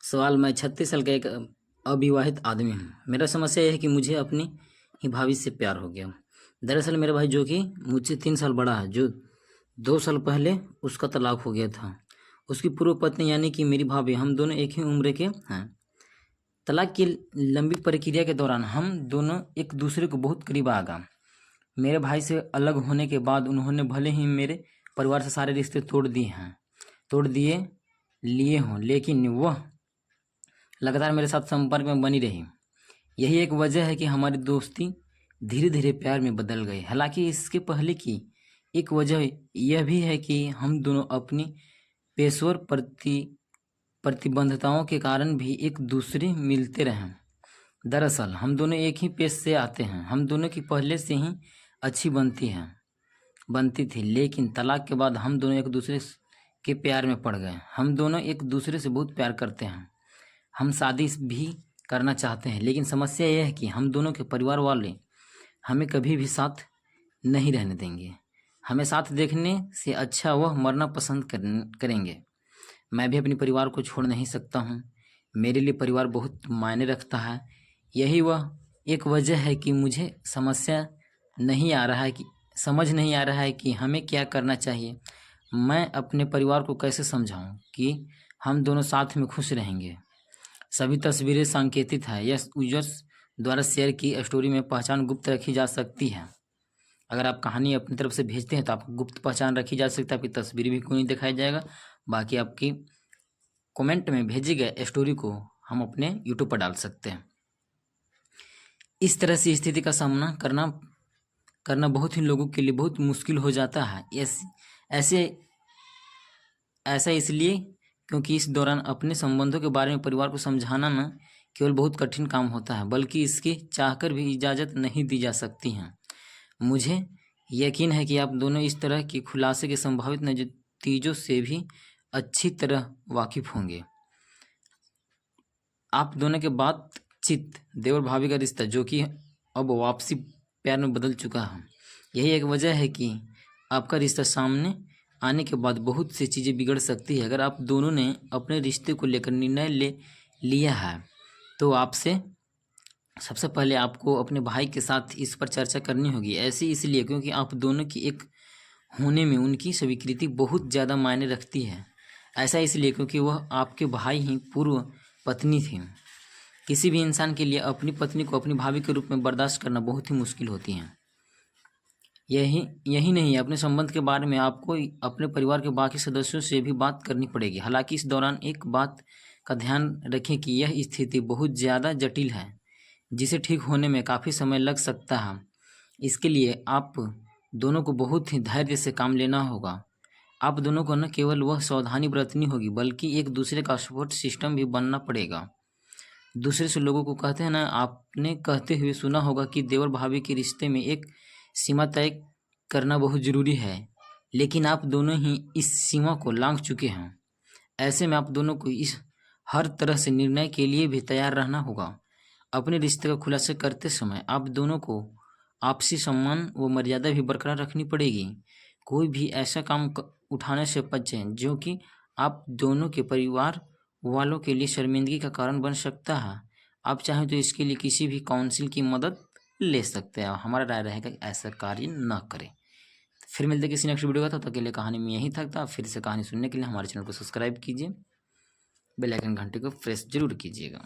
सवाल, मैं 36 साल का एक अविवाहित आदमी हूँ। मेरा समस्या यह है कि मुझे अपनी ही भाभी से प्यार हो गया। दरअसल मेरा भाई, जो कि मुझसे 3 साल बड़ा है, जो 2 साल पहले उसका तलाक हो गया था। उसकी पूर्व पत्नी यानी कि मेरी भाभी, हम दोनों एक ही उम्र के हैं। तलाक की लंबी प्रक्रिया के दौरान हम दोनों एक दूसरे को बहुत करीब आ गए। मेरे भाई से अलग होने के बाद उन्होंने भले ही मेरे परिवार से सारे रिश्ते तोड़ लिए हों, लेकिन वह लगातार मेरे साथ संपर्क में बनी रही। यही एक वजह है कि हमारी दोस्ती धीरे धीरे प्यार में बदल गई। हालांकि इसके पहले की एक वजह यह भी है कि हम दोनों अपनी पेशेवर प्रतिबद्धताओं के कारण भी एक दूसरे मिलते रहे। दरअसल हम दोनों एक ही पेश से आते हैं। हम दोनों की पहले से ही अच्छी बनती थी, लेकिन तलाक के बाद हम दोनों एक दूसरे के प्यार में पड़ गए। हम दोनों एक दूसरे से बहुत प्यार करते हैं। हम शादी भी करना चाहते हैं, लेकिन समस्या यह है कि हम दोनों के परिवार वाले हमें कभी भी साथ नहीं रहने देंगे। हमें साथ देखने से अच्छा वह मरना पसंद करेंगे। मैं भी अपने परिवार को छोड़ नहीं सकता हूँ। मेरे लिए परिवार बहुत मायने रखता है। यही वह एक वजह है कि मुझे समझ नहीं आ रहा है कि हमें क्या करना चाहिए। मैं अपने परिवार को कैसे समझाऊं कि हम दोनों साथ में खुश रहेंगे। सभी तस्वीरें सांकेतिक है। यह यूजर्स द्वारा शेयर की स्टोरी में पहचान गुप्त रखी जा सकती है। अगर आप कहानी अपनी तरफ से भेजते हैं तो आपको गुप्त पहचान रखी जा सकती है। आपकी तस्वीर भी कोई नहीं दिखाया जाएगा। बाकी आपकी कमेंट में भेजे गए स्टोरी को हम अपने यूट्यूब पर डाल सकते हैं। इस तरह से स्थिति का सामना करना बहुत ही लोगों के लिए बहुत मुश्किल हो जाता है। ऐसा इसलिए क्योंकि इस दौरान अपने संबंधों के बारे में परिवार को समझाना न केवल बहुत कठिन काम होता है, बल्कि इसकी चाहकर भी इजाज़त नहीं दी जा सकती है। मुझे यकीन है कि आप दोनों इस तरह की खुलासे के संभावित नतीजों से भी अच्छी तरह वाकिफ होंगे। आप दोनों के बातचीत देवर भाभी का रिश्ता, जो कि अब वापसी प्यार में बदल चुका है, यही एक वजह है कि आपका रिश्ता सामने आने के बाद बहुत सी चीज़ें बिगड़ सकती है। अगर आप दोनों ने अपने रिश्ते को लेकर निर्णय ले लिया है तो आपसे सबसे पहले आपको अपने भाई के साथ इस पर चर्चा करनी होगी। ऐसे इसलिए क्योंकि आप दोनों की एक होने में उनकी स्वीकृति बहुत ज़्यादा मायने रखती है। ऐसा इसलिए क्योंकि वह आपके भाई ही पूर्व पत्नी थी। किसी भी इंसान के लिए अपनी पत्नी को अपनी भाभी के रूप में बर्दाश्त करना बहुत ही मुश्किल होती है। यही नहीं, अपने संबंध के बारे में आपको अपने परिवार के बाकी सदस्यों से भी बात करनी पड़ेगी। हालांकि इस दौरान एक बात का ध्यान रखें कि यह स्थिति बहुत ज़्यादा जटिल है, जिसे ठीक होने में काफ़ी समय लग सकता है। इसके लिए आप दोनों को बहुत ही धैर्य से काम लेना होगा। आप दोनों को न केवल वह सावधानी बरतनी होगी, बल्कि एक दूसरे का सपोर्ट सिस्टम भी बनना पड़ेगा। दूसरे से लोगों को कहते हैं ना, आपने कहते हुए सुना होगा कि देवर भाभी के रिश्ते में एक सीमा तय करना बहुत ज़रूरी है, लेकिन आप दोनों ही इस सीमा को लांघ चुके हैं। ऐसे में आप दोनों को इस हर तरह से निर्णय के लिए भी तैयार रहना होगा। अपने रिश्ते का खुलासा करते समय आप दोनों को आपसी सम्मान व मर्यादा भी बरकरार रखनी पड़ेगी। कोई भी ऐसा काम उठाने से बचें जो कि आप दोनों के परिवार वालों के लिए शर्मिंदगी का कारण बन सकता है। आप चाहें तो इसके लिए किसी भी काउंसिल की मदद ले सकते हैं। हमारा राय रहेगा कि ऐसा कार्य न करें। फिर मिलते किसी नेक्स्ट वीडियो का, तब तक के लिए कहानी में यही तक था। फिर से कहानी सुनने के लिए हमारे चैनल को सब्सक्राइब कीजिए, बेल आइकन घंटे को प्रेस जरूर कीजिएगा।